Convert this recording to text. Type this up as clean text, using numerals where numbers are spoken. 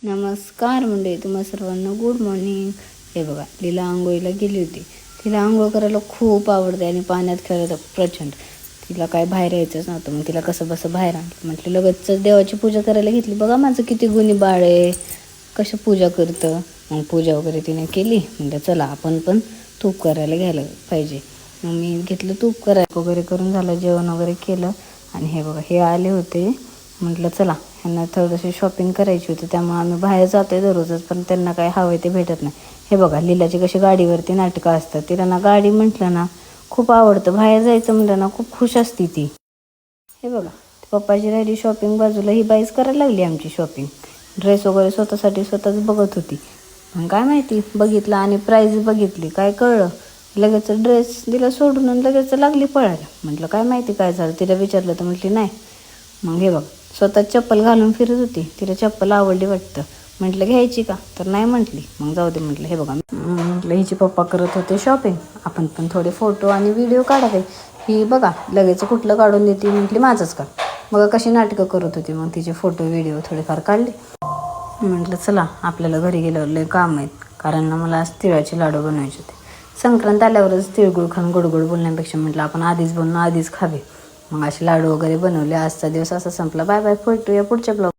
नमस्कार मंडळी, तुम्हा सर्वांना गुड मॉर्निंग. हे बघा, लीला आंघोळीला गेली होती. तिला आंघोळ करायला खूप आवडते आणि पाण्यात खेळायला प्रचंड. तिला काय बाहेर यायचंच नव्हतं, मग तिला कसं बसं बाहेर आणलं. म्हटलं लगेच देवाची पूजा करायला घेतली. बघा माझं किती गुणी बाळ आहे, कसं पूजा करतं. मग पूजा वगैरे तिने केली. म्हणजे चला आपण पण तूप करायला घ्यायला पाहिजे. मग मी घेतलं तूप करायला वगैरे करून झालं, जेवण वगैरे केलं. आणि हे बघा, हे आले होते. म्हटलं चला ह्यांना थोडंशी शॉपिंग करायची होती, त्यामुळे आम्ही बाहेर जातोय दररोजच, पण त्यांना काय हवं ते भेटत नाही. हे बघा, लीलाची कशी गाडीवरती नाटकं असतात. तिला ना गाडी म्हटलं ना खूप आवडतं. बाहेर जायचं म्हटलं ना खूप खुश असते ती. हे बघा, पप्पाची राहिली शॉपिंग बाजूला, ही बाईच करायला लागली आमची शॉपिंग. ड्रेस वगैरे स्वतःसाठी स्वतःच बघत होती. मग काय माहिती, बघितलं आणि प्राईज बघितली, काय कळलं. लगेच ड्रेस दिला सोडून आणि लगेच लागली पळायला. म्हटलं काय माहिती काय झालं. तिला विचारलं तर म्हटली नाही. मग हे बघ, स्वतः चप्पल घालून फिरत होती. तिला चप्पल आवडली वाटतं. म्हटलं घ्यायची का, तर नाही म्हटली. मग जाऊ दे म्हटलं. हे बघा, म्हटलं हिचे पप्पा करत होते शॉपिंग, आपण पण थोडे फोटो आणि व्हिडिओ काढावे. ही बघा लगेच कुठलं काढून देते. म्हटली माझंच का. बघा कशी नाटकं करत होती. मग तिचे फोटो व्हिडिओ थोडेफार काढले. म्हटलं चला आपल्याला घरी गेल्यावर लय काम आहेत, कारण ना मला आज तिळाचे लाडू बनवायचे होते. संक्रांत आल्यावरच तिळगुळ खाऊन गोडगोड बोलण्यापेक्षा म्हटलं आपण आधीच बनवून आधीच खावे. मग असे लाडू वगैरे बनवले. आजचा दिवस असा संपला. बाय बाय, भेटूया पुढच्या ब्लॉग.